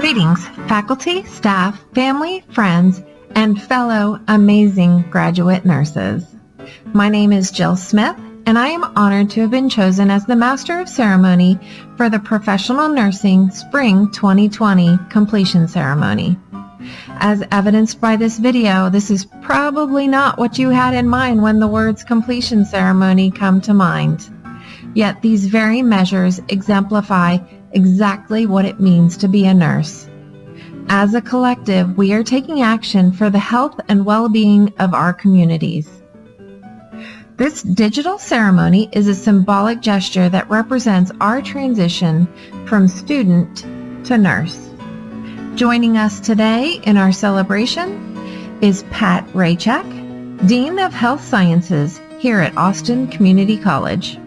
Greetings, faculty, staff, family, friends, and fellow amazing graduate nurses. My name is Jill Smith, and I am honored to have been chosen as the Master of Ceremony for the Professional Nursing Spring 2020 Completion Ceremony. As evidenced by this video, this is probably not what you had in mind when the words completion ceremony come to mind. Yet these very measures exemplify exactly what it means to be a nurse. As a collective, we are taking action for the health and well-being of our communities. This digital ceremony is a symbolic gesture that represents our transition from student to nurse. Joining us today in our celebration is Pat Recek, Dean of Health Sciences here at Austin Community College.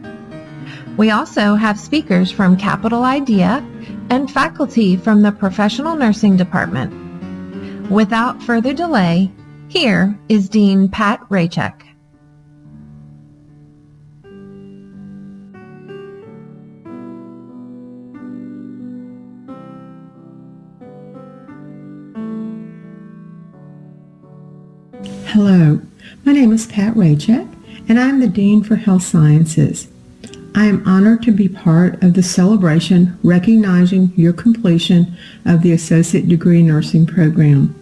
We also have speakers from Capital Idea and faculty from the Professional Nursing Department. Without further delay, here is Dean Pat Recek. Hello, my name is Pat Recek, and I'm the Dean for Health Sciences. I am honored to be part of the celebration recognizing your completion of the Associate Degree Nursing program.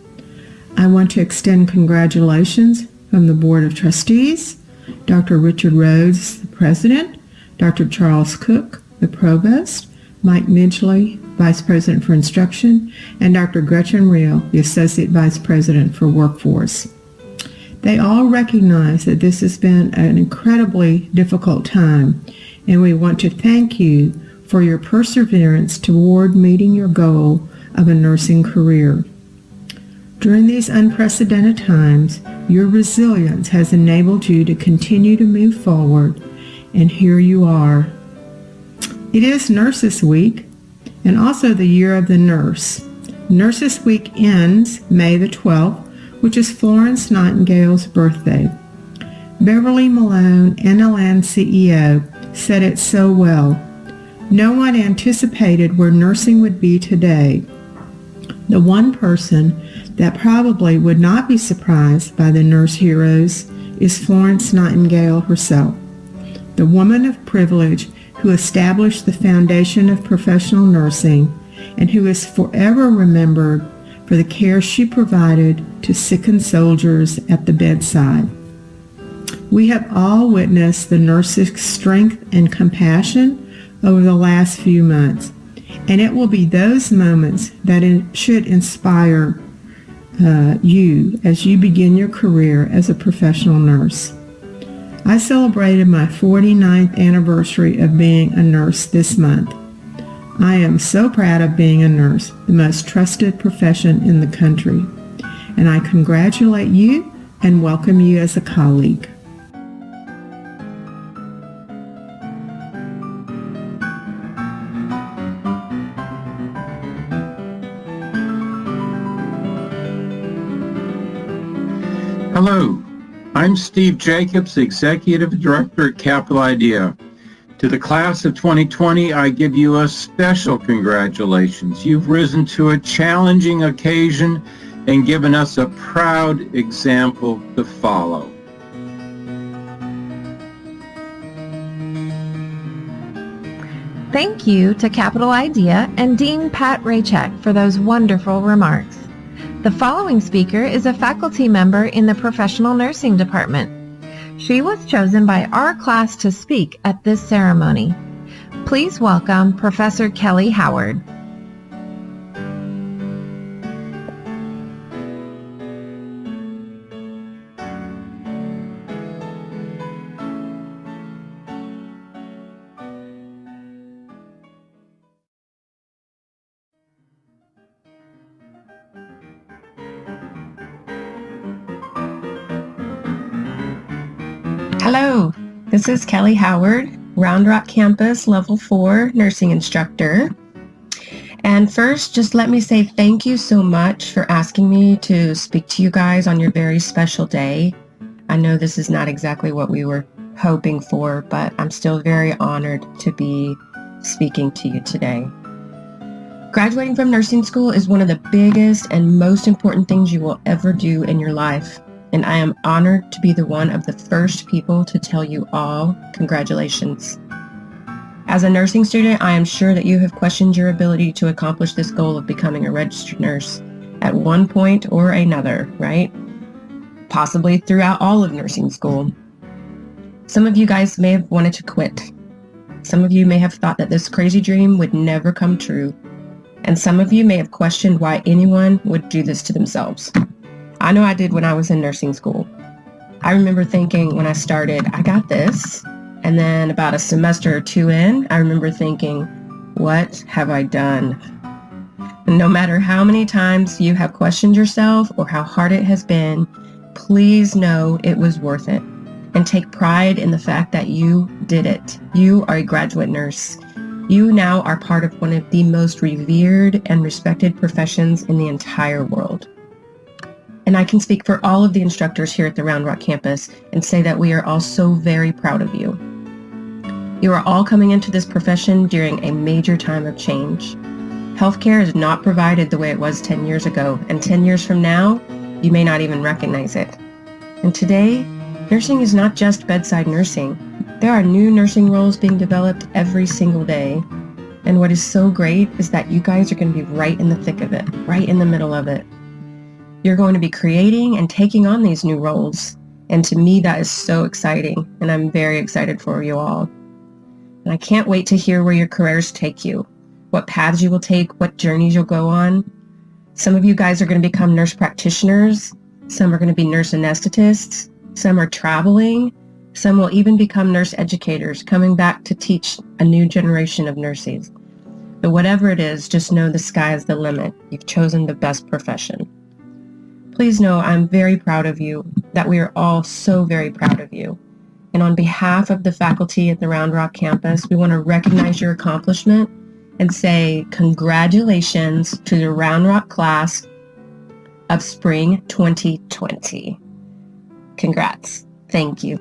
I want to extend congratulations from the Board of Trustees, Dr. Richard Rhodes, the President, Dr. Charles Cook, the Provost, Mike Midgley, Vice President for Instruction, and Dr. Gretchen Reel, the Associate Vice President for Workforce. They all recognize that this has been an incredibly difficult time, and we want to thank you for your perseverance toward meeting your goal of a nursing career. During these unprecedented times, your resilience has enabled you to continue to move forward, and here you are. It is Nurses Week, and also the Year of the Nurse. Nurses Week ends May the 12th, which is Florence Nightingale's birthday. Beverly Malone, NLN CEO, said it so well. No one anticipated where nursing would be today. The one person that probably would not be surprised by the nurse heroes is Florence Nightingale herself, the woman of privilege who established the foundation of professional nursing and who is forever remembered for the care she provided to sickened soldiers at the bedside. We have all witnessed the nurses' strength and compassion over the last few months, and it will be those moments that should inspire you as you begin your career as a professional nurse. I celebrated my 49th anniversary of being a nurse this month. I am so proud of being a nurse, the most trusted profession in the country, and I congratulate you and welcome you as a colleague. Hello, I'm Steve Jackobs, Executive Director at Capital Idea. To the class of 2020, I give you a special congratulations. You've risen to a challenging occasion and given us a proud example to follow. Thank you to Capital Idea and Dean Pat Recek for those wonderful remarks. The following speaker is a faculty member in the Professional Nursing Department. She was chosen by our class to speak at this ceremony. Please welcome Professor Kelle Howard. Hello, this is Kelle Howard, Round Rock Campus Level 4 nursing instructor. And first, just let me say thank you so much for asking me to speak to you guys on your very special day. I know this is not exactly what we were hoping for, but I'm still very honored to be speaking to you today. Graduating from nursing school is one of the biggest and most important things you will ever do in your life, and I am honored to be one of the first people to tell you all congratulations. As a nursing student, I am sure that you have questioned your ability to accomplish this goal of becoming a registered nurse at one point or another, right? Possibly throughout all of nursing school. Some of you guys may have wanted to quit. Some of you may have thought that this crazy dream would never come true. And some of you may have questioned why anyone would do this to themselves. I know I did when I was in nursing school. I remember thinking when I started, I got this. And then about a semester or two in, I remember thinking, what have I done? And no matter how many times you have questioned yourself or how hard it has been, please know it was worth it. And take pride in the fact that you did it. You are a graduate nurse. You now are part of one of the most revered and respected professions in the entire world. And I can speak for all of the instructors here at the Round Rock campus and say that we are all so very proud of you. You are all coming into this profession during a major time of change. Healthcare is not provided the way it was 10 years ago, and 10 years from now, you may not even recognize it. And today, nursing is not just bedside nursing. There are new nursing roles being developed every single day. And what is so great is that you guys are going to be right in the thick of it, right in the middle of it. You're going to be creating and taking on these new roles. And to me, that is so exciting. And I'm very excited for you all. And I can't wait to hear where your careers take you, what paths you will take, what journeys you'll go on. Some of you guys are going to become nurse practitioners. Some are going to be nurse anesthetists. Some are traveling. Some will even become nurse educators, coming back to teach a new generation of nurses. But whatever it is, just know the sky is the limit. You've chosen the best profession. Please know I'm very proud of you, that we are all so very proud of you. And on behalf of the faculty at the Round Rock campus, we want to recognize your accomplishment and say congratulations to the Round Rock class of spring 2020. Congrats. Thank you.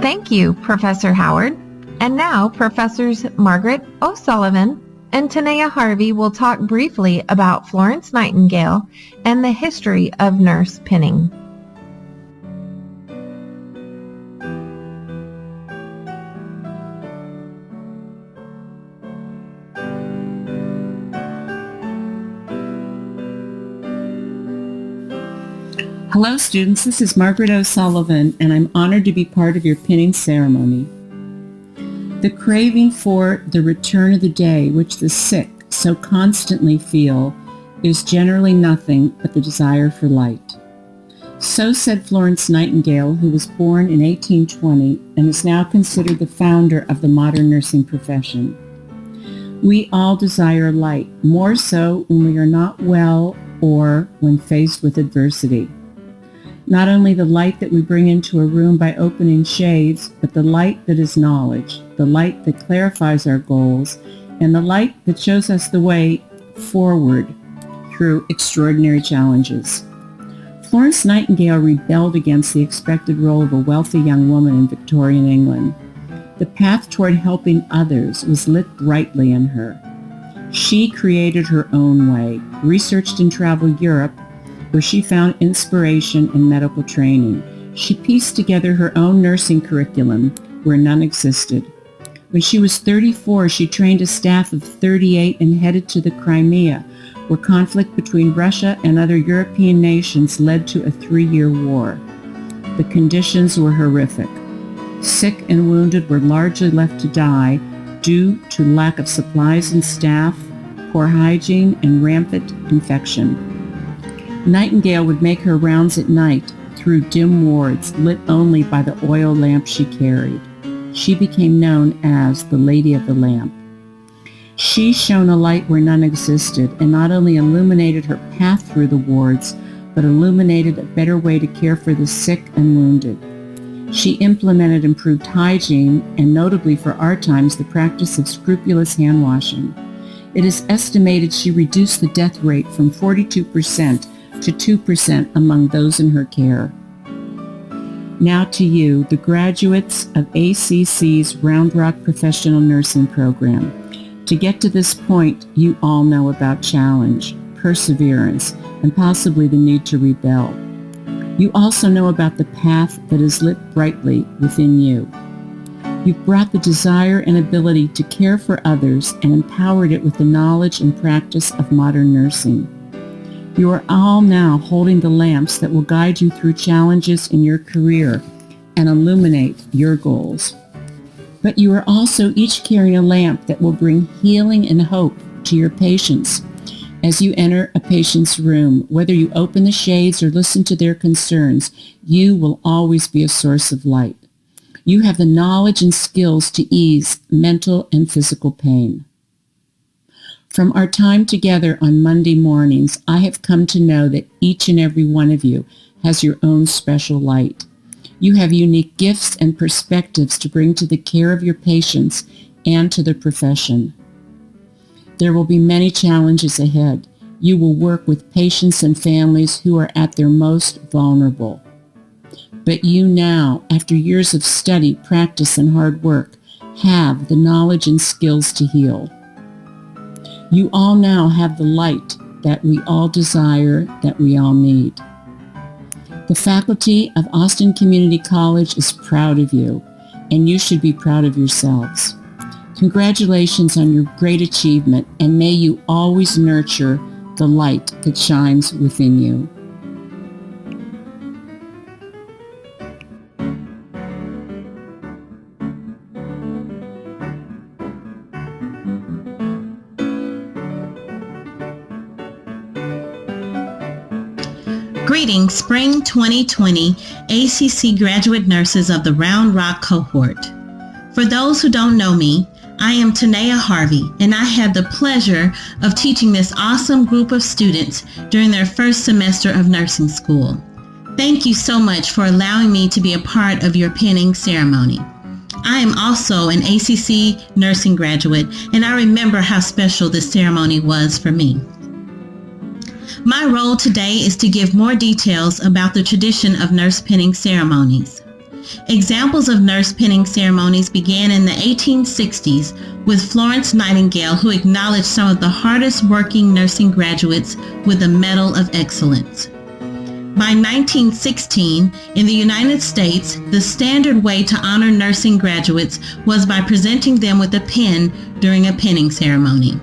Thank you, Professor Howard. And now, Professors Margaret O'Sullivan and Tenea Harvey will talk briefly about Florence Nightingale and the history of nurse pinning. Hello students, this is Margaret O'Sullivan and I'm honored to be part of your pinning ceremony. The craving for the return of the day, which the sick so constantly feel, is generally nothing but the desire for light. So said Florence Nightingale, who was born in 1820 and is now considered the founder of the modern nursing profession. We all desire light, more so when we are not well or when faced with adversity. Not only the light that we bring into a room by opening shades, but the light that is knowledge, the light that clarifies our goals, and the light that shows us the way forward through extraordinary challenges. Florence Nightingale rebelled against the expected role of a wealthy young woman in Victorian England. The path toward helping others was lit brightly in her. She created her own way, researched and traveled Europe, where she found inspiration in medical training. She pieced together her own nursing curriculum where none existed. When she was 34, she trained a staff of 38 and headed to the Crimea, where conflict between Russia and other European nations led to a 3-year war. The conditions were horrific. Sick and wounded were largely left to die due to lack of supplies and staff, poor hygiene, and rampant infection. Nightingale would make her rounds at night through dim wards lit only by the oil lamp she carried. She became known as the Lady of the Lamp. She shone a light where none existed and not only illuminated her path through the wards, but illuminated a better way to care for the sick and wounded. She implemented improved hygiene and notably for our times the practice of scrupulous hand washing. It is estimated she reduced the death rate from 42% to 2% among those in her care. Now to you, the graduates of ACC's Round Rock Professional Nursing Program. To get to this point, you all know about challenge, perseverance, and possibly the need to rebel. You also know about the path that is lit brightly within you. You've brought the desire and ability to care for others and empowered it with the knowledge and practice of modern nursing. You are all now holding the lamps that will guide you through challenges in your career and illuminate your goals. But you are also each carrying a lamp that will bring healing and hope to your patients. As you enter a patient's room, whether you open the shades or listen to their concerns, you will always be a source of light. You have the knowledge and skills to ease mental and physical pain. From our time together on Monday mornings, I have come to know that each and every one of you has your own special light. You have unique gifts and perspectives to bring to the care of your patients and to the profession. There will be many challenges ahead. You will work with patients and families who are at their most vulnerable. But you now, after years of study, practice, and hard work, have the knowledge and skills to heal. You all now have the light that we all desire, that we all need. The faculty of Austin Community College is proud of you, and you should be proud of yourselves. Congratulations on your great achievement, and may you always nurture the light that shines within you. Greetings, Spring 2020 ACC graduate nurses of the Round Rock Cohort. For those who don't know me, I am Tenea Harvey, and I had the pleasure of teaching this awesome group of students during their first semester of nursing school. Thank you so much for allowing me to be a part of your pinning ceremony. I am also an ACC nursing graduate, and I remember how special this ceremony was for me. My role today is to give more details about the tradition of nurse pinning ceremonies. Examples of nurse pinning ceremonies began in the 1860s with Florence Nightingale, who acknowledged some of the hardest working nursing graduates with the Medal of Excellence. By 1916, in the United States, the standard way to honor nursing graduates was by presenting them with a pin during a pinning ceremony.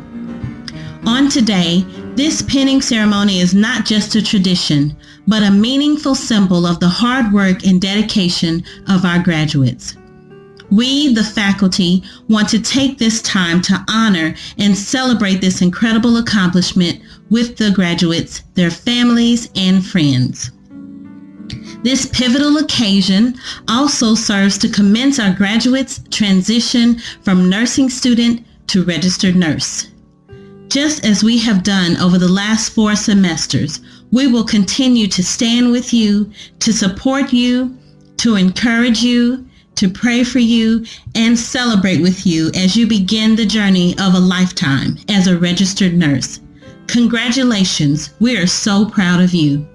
On today, this pinning ceremony is not just a tradition, but a meaningful symbol of the hard work and dedication of our graduates. We, the faculty, want to take this time to honor and celebrate this incredible accomplishment with the graduates, their families, and friends. This pivotal occasion also serves to commence our graduates' transition from nursing student to registered nurse. Just as we have done over the last 4 semesters, we will continue to stand with you, to support you, to encourage you, to pray for you, and celebrate with you as you begin the journey of a lifetime as a registered nurse. Congratulations. We are so proud of you.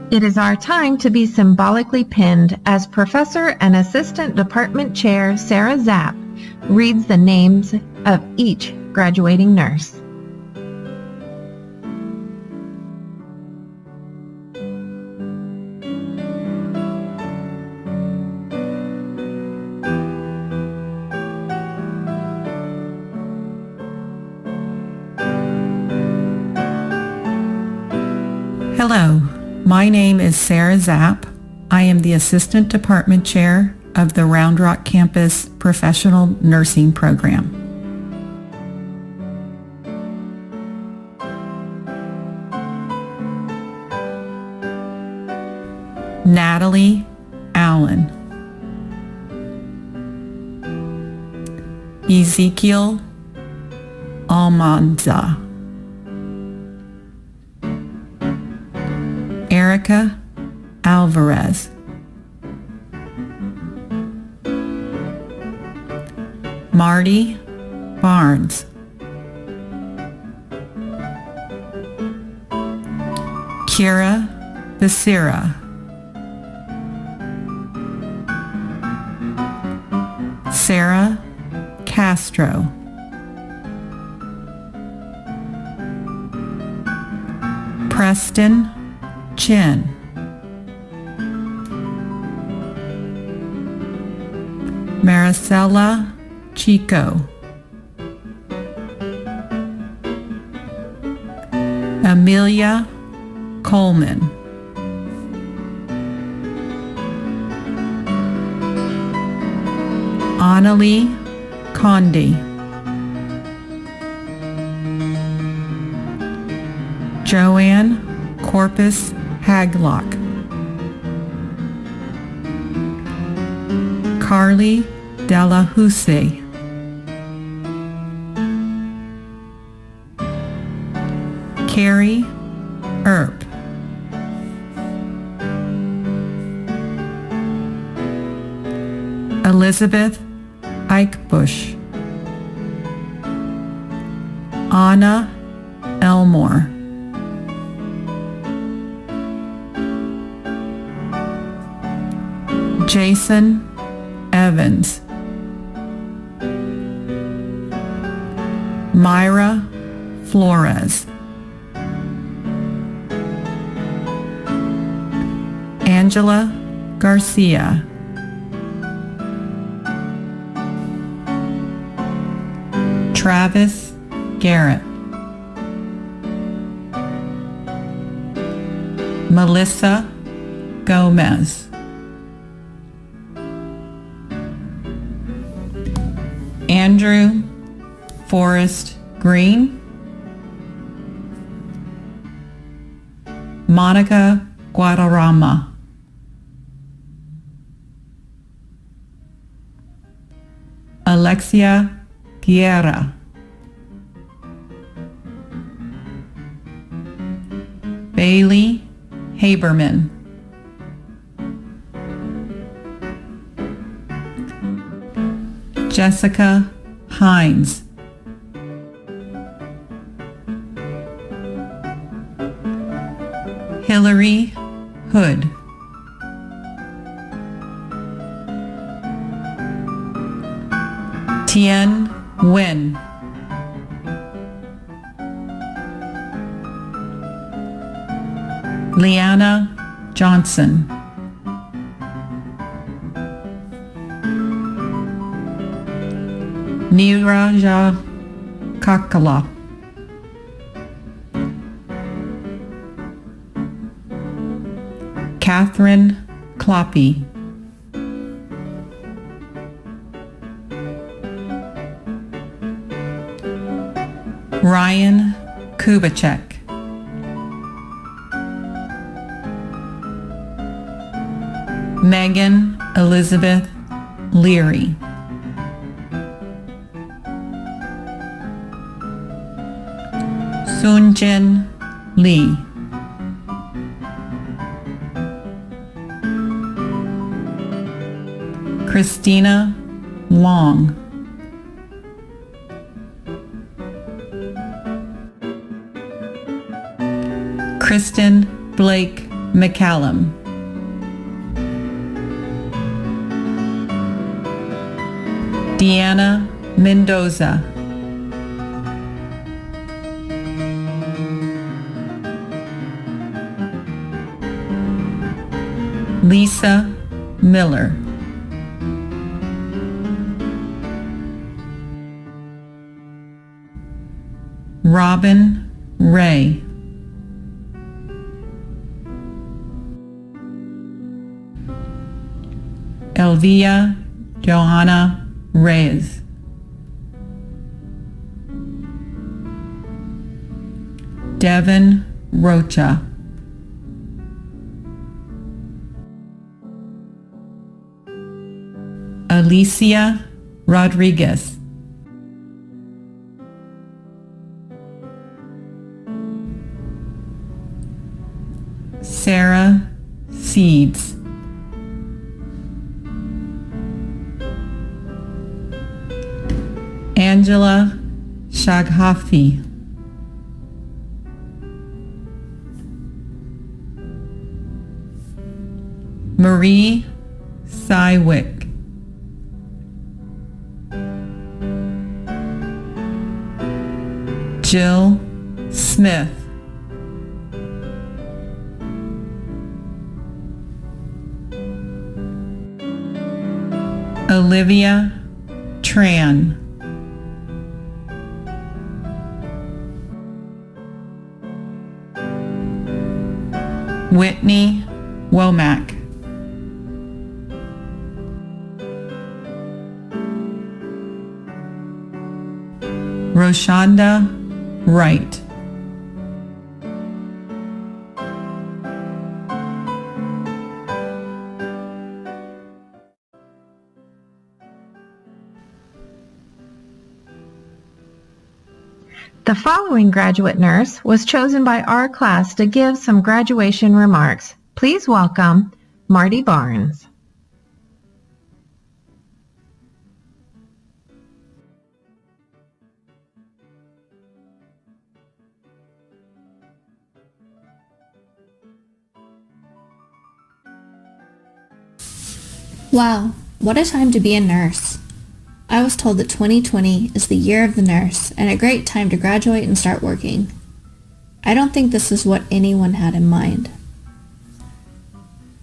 It is our time to be symbolically pinned as Professor and Assistant Department Chair Sarah Czap reads the names of each graduating nurse. Hello. My name is Sarah Czap. I am the Assistant Department Chair of the Round Rock Campus Professional Nursing Program. Natalie Allen. Ezekiel Almanza. Erica Alvarez. Marty Barnes, Kira Becerra, Sarah Castro, Preston Chin, Maricela Chico, Amelia Coleman, Annalie Condi, Joanne Corpus Haglock, Carly Delahousse, Carrie Earp, Elizabeth Eichbush, Anna Elmore, Jason Evans, Myra Flores, Angela Garcia, Travis Garrett, Melissa Gomez, Andrew Forrest Green, Monica Guadarrama, Alexia Guerra, Bailey Haberman, Jessica Hines, Hillary Hood, Tien Nguyen, Leanna Johnson, Neeraja Kakala, Catherine Kloppy, Ryan Kubacek, Megan Elizabeth Leary, Soonjin Lee, Christina Long, Kristen Blake McCallum, Deanna Mendoza, Lisa Miller, Robin Ray, Elvia Johanna Reyes, Devin Rocha, Alicia Rodriguez, Sarah Seeds, Angela Shaghafi. Marie Sywick. Jill Smith. Olivia Tran. Whitney Womack. Roshanda Wright. The following graduate nurse was chosen by our class to give some graduation remarks. Please welcome Marty Barnes. Wow, what a time to be a nurse. I was told that 2020 is the year of the nurse and a great time to graduate and start working. I don't think this is what anyone had in mind.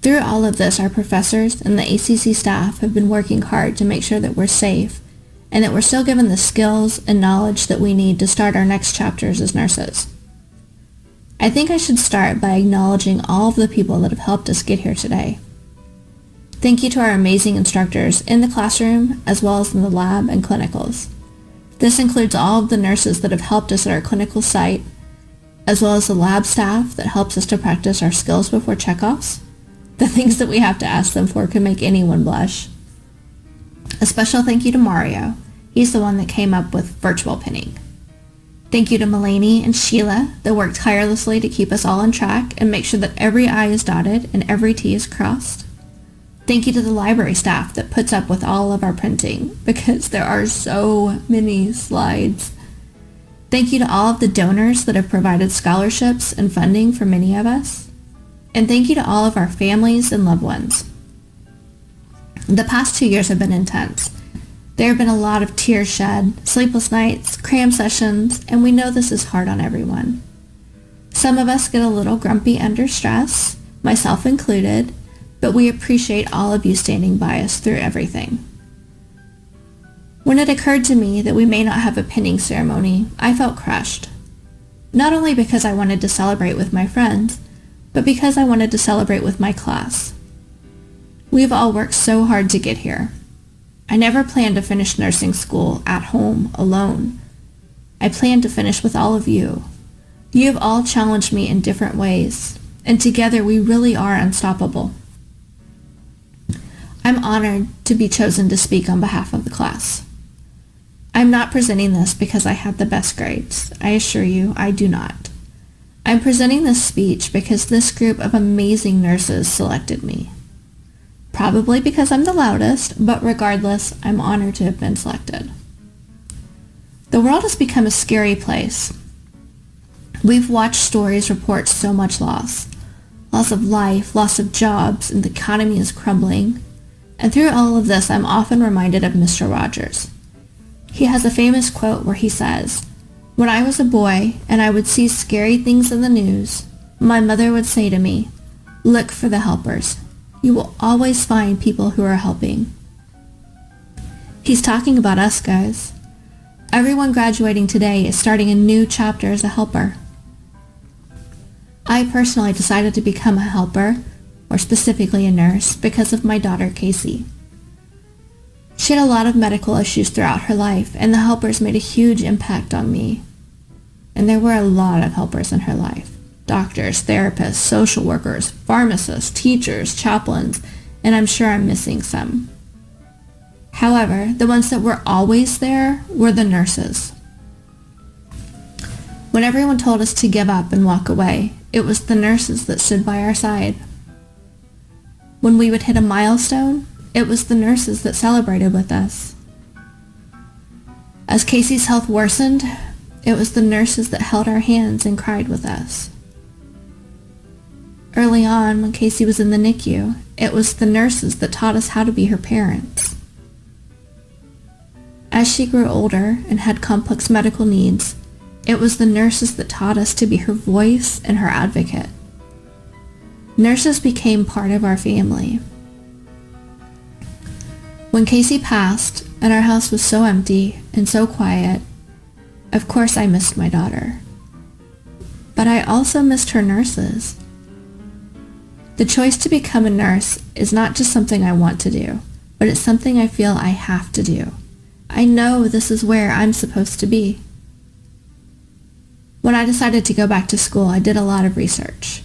Through all of this, our professors and the ACC staff have been working hard to make sure that we're safe and that we're still given the skills and knowledge that we need to start our next chapters as nurses. I think I should start by acknowledging all of the people that have helped us get here today. Thank you to our amazing instructors in the classroom as well as in the lab and clinicals. This includes all of the nurses that have helped us at our clinical site, as well as the lab staff that helps us to practice our skills before checkoffs. The things that we have to ask them for can make anyone blush. A special thank you to Mario. He's the one that came up with virtual pinning. Thank you to Mulaney and Sheila that worked tirelessly to keep us all on track and make sure that every I is dotted and every T is crossed. Thank you to the library staff that puts up with all of our printing because there are so many slides. Thank you to all of the donors that have provided scholarships and funding for many of us. And thank you to all of our families and loved ones. The past 2 years have been intense. There have been a lot of tears shed, sleepless nights, cram sessions, and we know this is hard on everyone. Some of us get a little grumpy under stress, myself included, but we appreciate all of you standing by us through everything. When it occurred to me that we may not have a pinning ceremony, I felt crushed. Not only because I wanted to celebrate with my friends, but because I wanted to celebrate with my class. We've all worked so hard to get here. I never planned to finish nursing school at home alone. I planned to finish with all of you. You have all challenged me in different ways, and together we really are unstoppable. I'm honored to be chosen to speak on behalf of the class. I'm not presenting this because I had the best grades. I assure you, I do not. I'm presenting this speech because this group of amazing nurses selected me. Probably because I'm the loudest, but regardless, I'm honored to have been selected. The world has become a scary place. We've watched stories report so much loss. Loss of life, loss of jobs, and the economy is crumbling. And through all of this, I'm often reminded of Mr. Rogers. He has a famous quote where he says, "When I was a boy and I would see scary things in the news, my mother would say to me, 'Look for the helpers. You will always find people who are helping.'" He's talking about us, guys. Everyone graduating today is starting a new chapter as a helper. I personally decided to become a helper, or specifically a nurse, because of my daughter, Casey. She had a lot of medical issues throughout her life, and the helpers made a huge impact on me. And there were a lot of helpers in her life. Doctors, therapists, social workers, pharmacists, teachers, chaplains, and I'm sure I'm missing some. However, the ones that were always there were the nurses. When everyone told us to give up and walk away, it was the nurses that stood by our side. When we would hit a milestone, it was the nurses that celebrated with us. As Casey's health worsened, it was the nurses that held our hands and cried with us. Early on, when Casey was in the NICU, it was the nurses that taught us how to be her parents. As she grew older and had complex medical needs, it was the nurses that taught us to be her voice and her advocate. Nurses became part of our family. When Casey passed and our house was so empty and so quiet, of course I missed my daughter. But I also missed her nurses. The choice to become a nurse is not just something I want to do, but it's something I feel I have to do. I know this is where I'm supposed to be. When I decided to go back to school, I did a lot of research.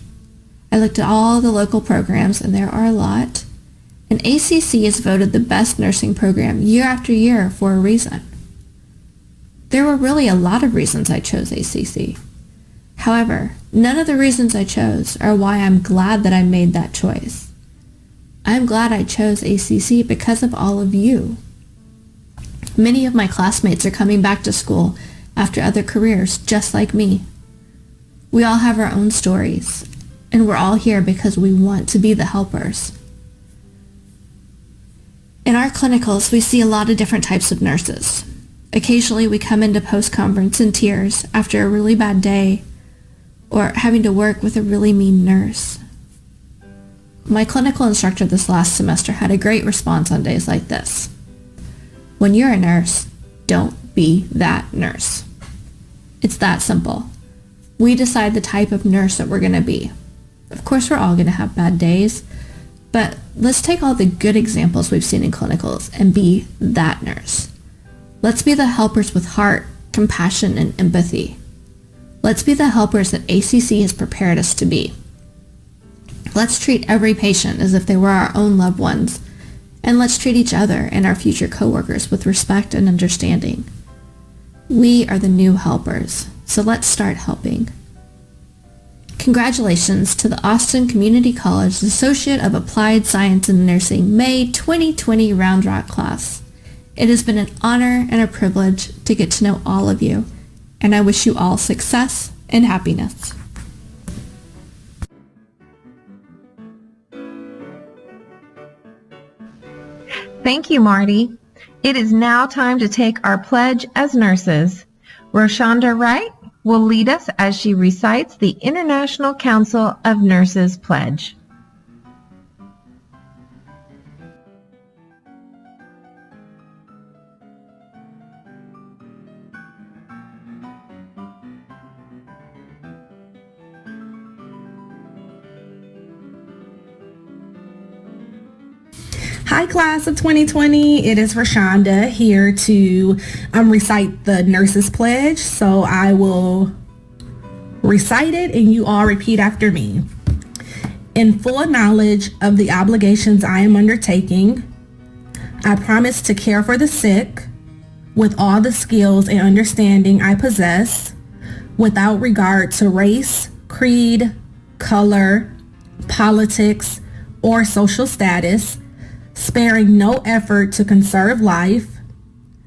I looked at all the local programs, and there are a lot. And ACC is voted the best nursing program year after year for a reason. There were really a lot of reasons I chose ACC. However, none of the reasons I chose are why I'm glad that I made that choice. I'm glad I chose ACC because of all of you. Many of my classmates are coming back to school after other careers just like me. We all have our own stories, and we're all here because we want to be the helpers. In our clinicals, we see a lot of different types of nurses. Occasionally, we come into post-conference in tears after a really bad day or having to work with a really mean nurse. My clinical instructor this last semester had a great response on days like this. When you're a nurse, don't be that nurse. It's that simple. We decide the type of nurse that we're going to be. Of course, we're all going to have bad days, but let's take all the good examples we've seen in clinicals and be that nurse. Let's be the helpers with heart, compassion, and empathy. Let's be the helpers that ACC has prepared us to be. Let's treat every patient as if they were our own loved ones, and let's treat each other and our future coworkers with respect and understanding. We are the new helpers, so let's start helping. Congratulations to the Austin Community College Associate of Applied Science in Nursing May 2020 Round Rock class. It has been an honor and a privilege to get to know all of you, and I wish you all success and happiness. Thank you, Marty. It is now time to take our pledge as nurses. Roshanda Wright will lead us as she recites the International Council of Nurses Pledge. Hi, class of 2020. It is Roshanda here to recite the Nurses Pledge. So I will recite it and you all repeat after me. In full knowledge of the obligations I am undertaking, I promise to care for the sick with all the skills and understanding I possess without regard to race, creed, color, politics, or social status, sparing no effort to conserve life,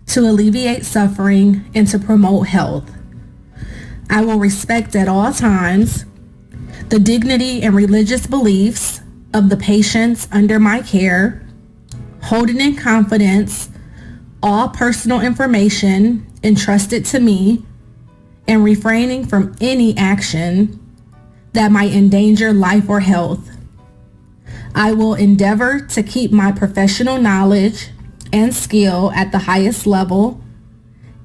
to alleviate suffering, and to promote health. I will respect at all times the dignity and religious beliefs of the patients under my care, holding in confidence all personal information entrusted to me, and refraining from any action that might endanger life or health. I will endeavor to keep my professional knowledge and skill at the highest level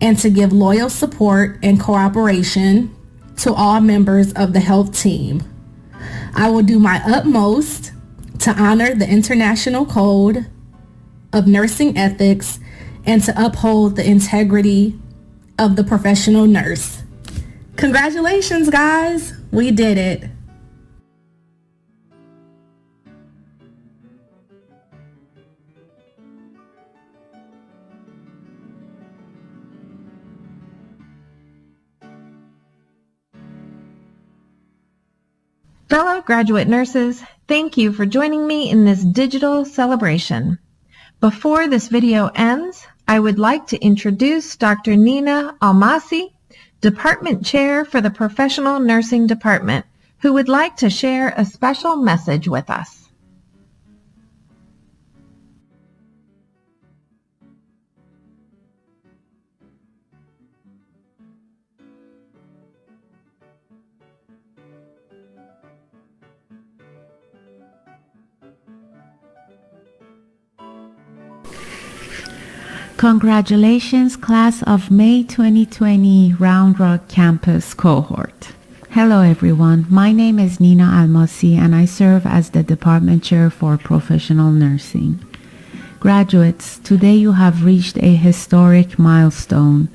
and to give loyal support and cooperation to all members of the health team. I will do my utmost to honor the International Code of Nursing Ethics and to uphold the integrity of the professional nurse. Congratulations, guys. We did it. Fellow graduate nurses, thank you for joining me in this digital celebration. Before this video ends, I would like to introduce Dr. Nina Almasy, Department Chair for the Professional Nursing Department, who would like to share a special message with us. Congratulations, class of May 2020 Round Rock Campus Cohort. Hello everyone, my name is Nina Almasy and I serve as the Department Chair for Professional Nursing. Graduates, today you have reached a historic milestone.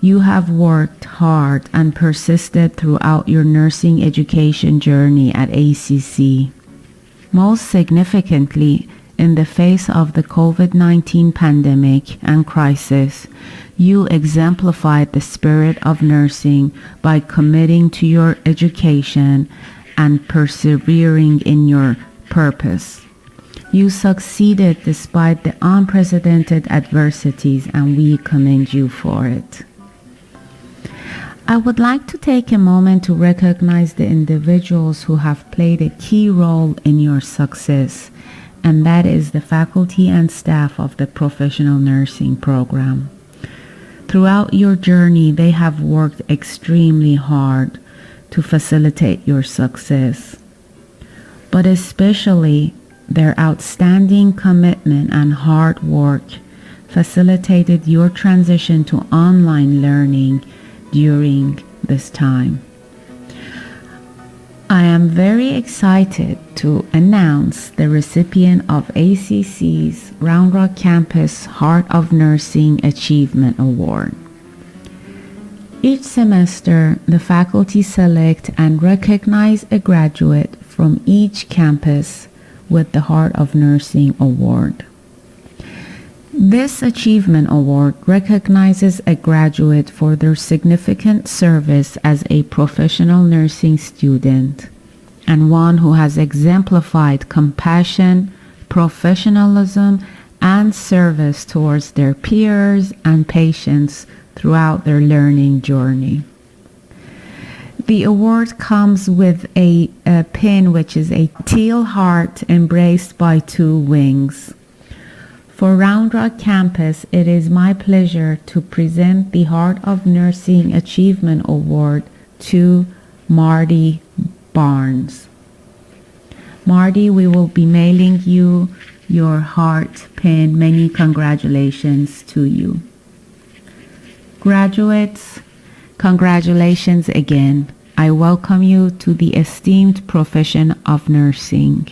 You have worked hard and persisted throughout your nursing education journey at ACC. Most significantly, in the face of the COVID-19 pandemic and crisis, you exemplified the spirit of nursing by committing to your education and persevering in your purpose. You succeeded despite the unprecedented adversities, and we commend you for it. I would like to take a moment to recognize the individuals who have played a key role in your success, and that is the faculty and staff of the professional nursing program. Throughout your journey, they have worked extremely hard to facilitate your success, but especially their outstanding commitment and hard work facilitated your transition to online learning during this time. I am very excited to announce the recipient of ACC's Round Rock Campus Heart of Nursing Achievement Award. Each semester, the faculty select and recognize a graduate from each campus with the Heart of Nursing Award. This Achievement Award recognizes a graduate for their significant service as a professional nursing student and one who has exemplified compassion, professionalism, and service towards their peers and patients throughout their learning journey. The award comes with a pin, which is a teal heart embraced by two wings. For Round Rock Campus, it is my pleasure to present the Heart of Nursing Achievement Award to Marty Barnes. Marty, we will be mailing you your heart pin. Many congratulations to you. Graduates, congratulations again. I welcome you to the esteemed profession of nursing.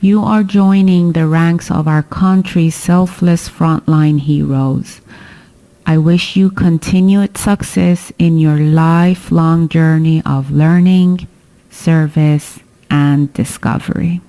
You are joining the ranks of our country's selfless frontline heroes. I wish you continued success in your lifelong journey of learning, service, and discovery.